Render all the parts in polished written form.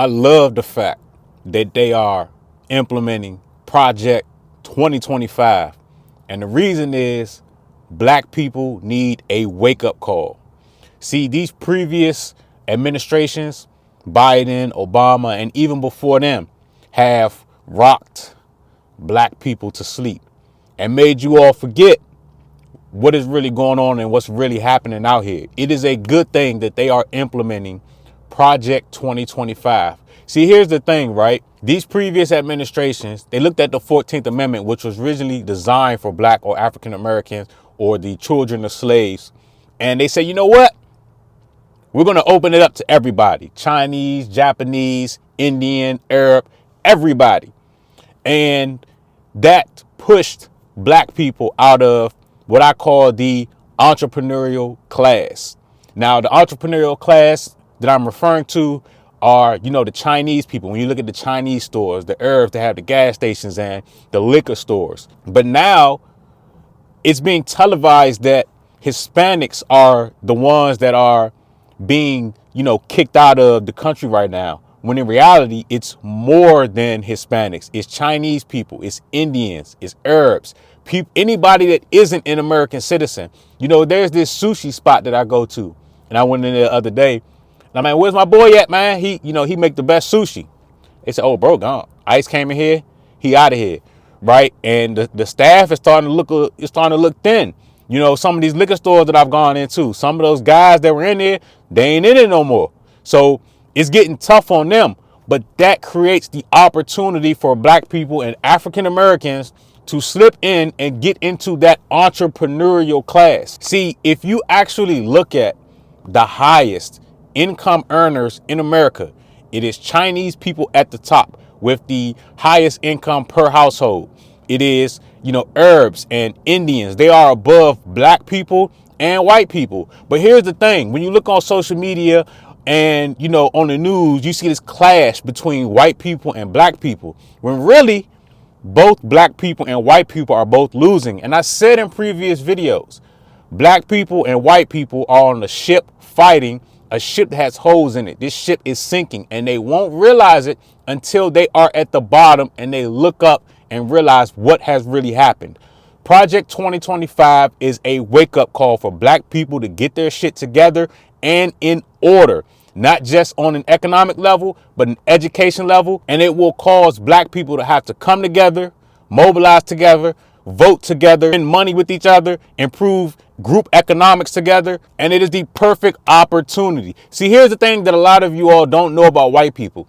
I love the fact that they are implementing Project 2025. And the reason is black people need a wake up call. See, these previous administrations, Biden, Obama, and even before them, have rocked black people to sleep and made you all forget what is really going on and what's really happening out here. It is a good thing that they are implementing Project 2025. See, here's the thing, right? These previous administrations, they looked at the 14th Amendment, which was originally designed for black or African Americans or the children of slaves. And they say, you know what? We're going to open it up to everybody. Chinese, Japanese, Indian, Arab, everybody. And that pushed black people out of what I call the entrepreneurial class. Now, the entrepreneurial class that I'm referring to are, the Chinese people. When you look at the Chinese stores, the Arabs that have the gas stations and the liquor stores. But now it's being televised that Hispanics are the ones that are being, kicked out of the country right now. When in reality, it's more than Hispanics. It's Chinese people. It's Indians. It's Arabs. Anybody that isn't an American citizen. There's this sushi spot that I go to. And I went in there the other day. And I'm like, where's my boy at, man? He make the best sushi. They said, oh, bro, gone. Ice came in here. He out of here. Right. And the staff is starting to look thin. Some of these liquor stores that I've gone into, some of those guys that were in there, they ain't in it no more. So it's getting tough on them. But that creates the opportunity for black people and African Americans to slip in and get into that entrepreneurial class. See, if you actually look at the highest income earners in America, it is Chinese people at the top with the highest income per household. It is, Arabs and Indians. They are above black people and white people. But here's the thing. When you look on social media and, on the news, you see this clash between white people and black people, when really both black people and white people are both losing. And I said in previous videos, black people and white people are on a ship fighting, a ship that has holes in it. This ship is sinking and they won't realize it until they are at the bottom and they look up and realize what has really happened. Project 2025 is a wake up call for black people to get their shit together and in order. Not just on an economic level, but an education level. And it will cause black people to have to come together, mobilize together, vote together, spend money with each other, improve group economics together. And it is the perfect opportunity. See, here's the thing that a lot of you all don't know about white people.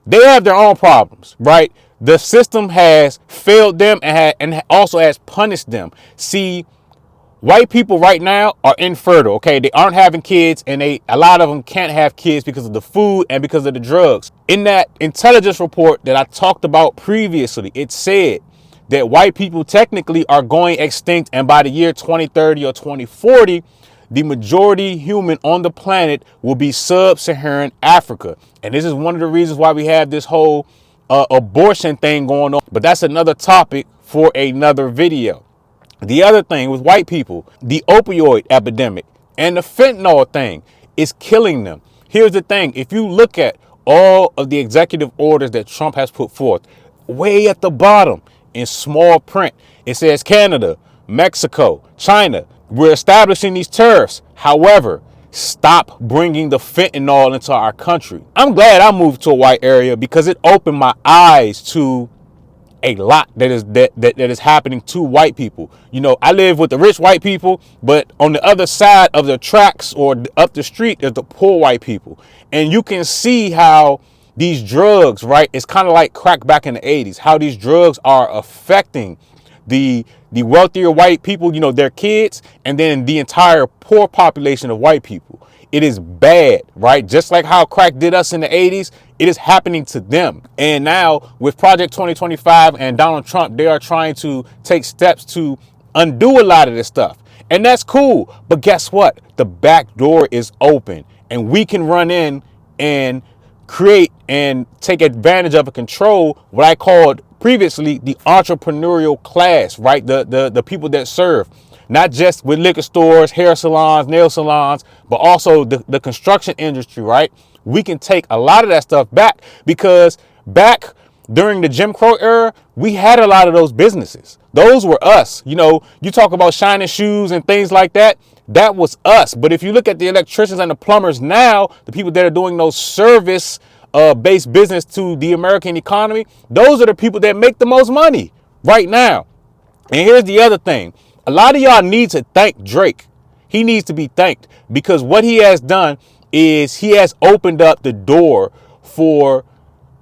They have their own problems, right? The system has failed them and also has punished them. See, white people right now are infertile, okay? They aren't having kids, and a lot of them can't have kids because of the food and because of the drugs. In that intelligence report that I talked about previously, it said that white people technically are going extinct, and by the year 2030 or 2040, the majority human on the planet will be sub-Saharan Africa. And this is one of the reasons why we have this whole abortion thing going on. But that's another topic for another video. The other thing with white people, the opioid epidemic and the fentanyl thing is killing them. Here's the thing. If you look at all of the executive orders that Trump has put forth, way at the bottom in small print, it says Canada, Mexico, China, we're establishing these tariffs. However, stop bringing the fentanyl into our country. I'm glad I moved to a white area because it opened my eyes to a lot that is happening to white people. I live with the rich white people, but on the other side of the tracks or up the street is the poor white people. And you can see how these drugs, right? It's kind of like crack back in the 80s, how these drugs are affecting the wealthier white people, their kids, and then the entire poor population of white people. It is bad, right? Just like how crack did us in the 80s, it is happening to them. And now with Project 2025 and Donald Trump, they are trying to take steps to undo a lot of this stuff. And that's cool. But guess what? The back door is open and we can run in and create and take advantage of and control what I called previously the entrepreneurial class, right? The people that serve, not just with liquor stores, hair salons, nail salons, but also the construction industry, right? we can take a lot of that stuff back, because back during the Jim Crow era, we had a lot of those businesses. Those were us. You know, you talk about shining shoes and things like that. That was us. But if you look at the electricians and the plumbers now, the people that are doing those service based business to the American economy, those are the people that make the most money right now. And here's the other thing. A lot of y'all need to thank Drake. He needs to be thanked, because what he has done is he has opened up the door for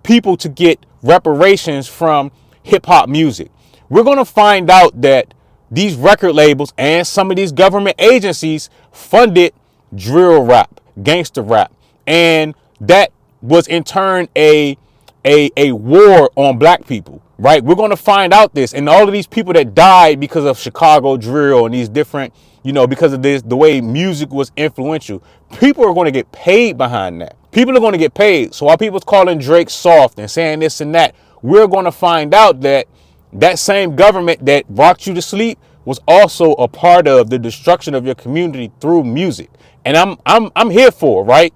people to get reparations from hip hop music. We're going to find out that these record labels and some of these government agencies funded drill rap, gangster rap, and that was in turn a war on black people, right? We're going to find out this, and all of these people that died because of Chicago drill and these different, because of this, the way music was influential, people are going to get paid behind that. People are going to get paid. So while people's calling Drake soft and saying this and that, we're going to find out that that same government that rocked you to sleep was also a part of the destruction of your community through music. And I'm here for it, right?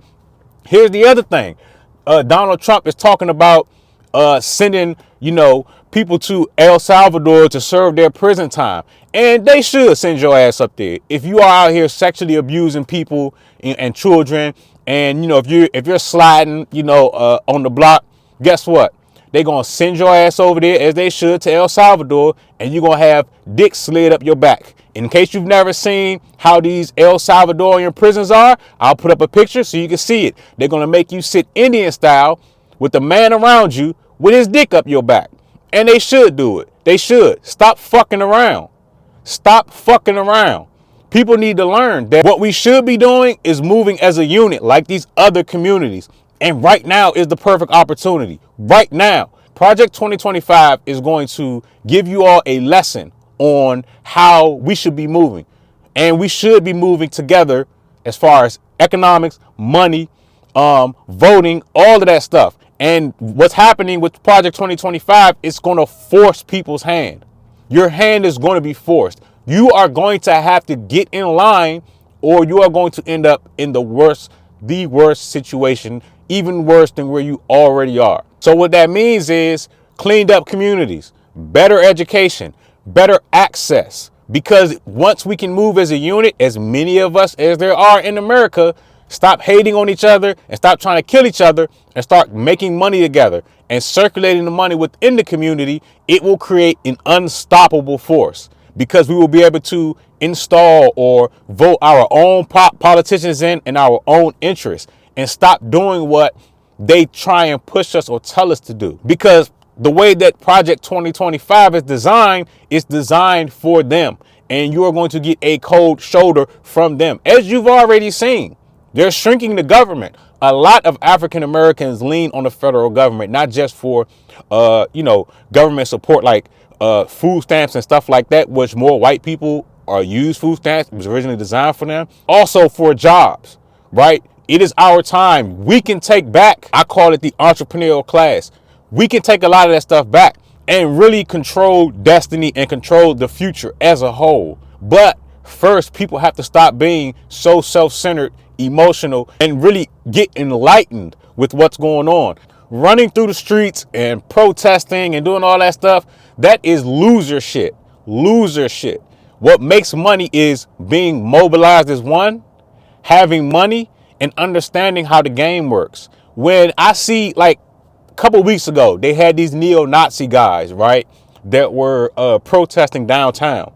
Here's the other thing. Donald Trump is talking about sending, people to El Salvador to serve their prison time. And they should send your ass up there. If you are out here sexually abusing people and children, and, if you're sliding, on the block, guess what? They're going to send your ass over there, as they should, to El Salvador, and you're going to have dick slid up your back. In case you've never seen how these El Salvadorian prisons are, I'll put up a picture so you can see it. They're going to make you sit Indian style with the man around you with his dick up your back. And they should do it. They should. Stop fucking around. Stop fucking around. People need to learn that what we should be doing is moving as a unit like these other communities. And right now is the perfect opportunity. Right now. Project 2025 is going to give you all a lesson on how we should be moving. And we should be moving together as far as economics, money, voting, all of that stuff. And what's happening with Project 2025 is going to force people's hand. Your hand is going to be forced. You are going to have to get in line, or you are going to end up in the worst situation, even worse than where you already are. So what that means is cleaned up communities, better education, better access. Because once we can move as a unit, as many of us as there are in America, stop hating on each other and stop trying to kill each other and start making money together and circulating the money within the community, it will create an unstoppable force, because we will be able to install or vote our own politicians in our own interests and stop doing what they try and push us or tell us to do. Because the way that Project 2025 is designed for them. And you are going to get a cold shoulder from them. As you've already seen, they're shrinking the government. A lot of African Americans lean on the federal government, not just for, government support like food stamps and stuff like that, which more white people use food stamps. It was originally designed for them. Also for jobs, right? It is our time. We can take back, I call it the entrepreneurial class. We can take a lot of that stuff back and really control destiny and control the future as a whole. But first, people have to stop being so self-centered, emotional, and really get enlightened with what's going on. Running through the streets and protesting and doing all that stuff, that is loser shit. Loser shit. What makes money is being mobilized as one, having money, and understanding how the game works. When I see, like, a couple weeks ago, they had these neo-Nazi guys, right, that were protesting downtown.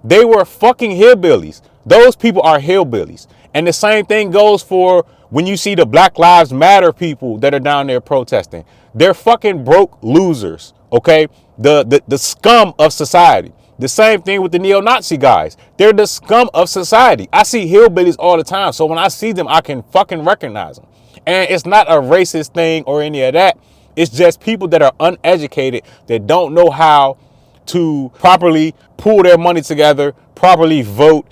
They were fucking hillbillies. Those people are hillbillies. And the same thing goes for when you see the Black Lives Matter people that are down there protesting. They're fucking broke losers, okay? The scum of society. The same thing with the neo-Nazi guys. They're the scum of society. I see hillbillies all the time. So when I see them, I can fucking recognize them. And it's not a racist thing or any of that. It's just people that are uneducated, that don't know how to properly pull their money together, properly vote.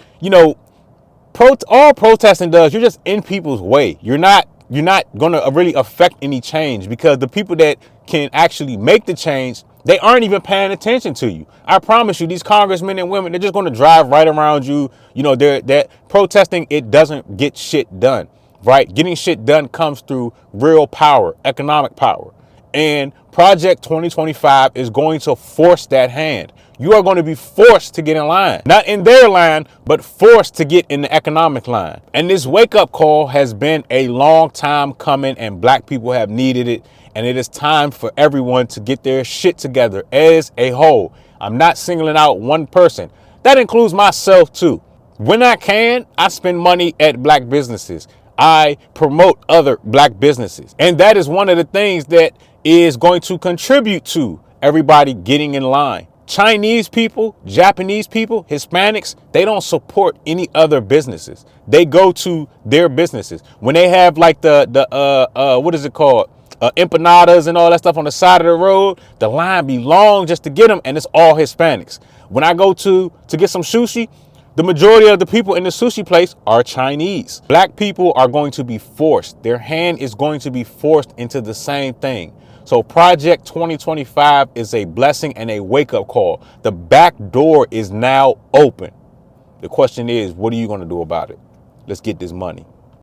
All protesting does, you're just in people's way. You're not going to really affect any change, because the people that can actually make the change, they aren't even paying attention to you. I promise you, these congressmen and women, they're just going to drive right around you. They're protesting. It doesn't get shit done. right? Getting shit done comes through real power, economic power. And Project 2025 is going to force that hand. You are going to be forced to get in line, not in their line, but forced to get in the economic line. And this wake up call has been a long time coming, and black people have needed it. And it is time for everyone to get their shit together as a whole. I'm not singling out one person. That includes myself too. When I can, I spend money at black businesses. I promote other black businesses. And that is one of the things that is going to contribute to everybody getting in line. Chinese people, Japanese people, Hispanics, they don't support any other businesses. They go to their businesses. When they have like what is it called? Empanadas and all that stuff on the side of the road, the line be long just to get them, and it's all Hispanics. When I go to get some sushi, the majority of the people in the sushi place are Chinese. Black people are going to be forced. Their hand is going to be forced into the same thing. So Project 2025 is a blessing and a wake-up call. The back door is now open. The question is, what are you going to do about it? Let's get this money.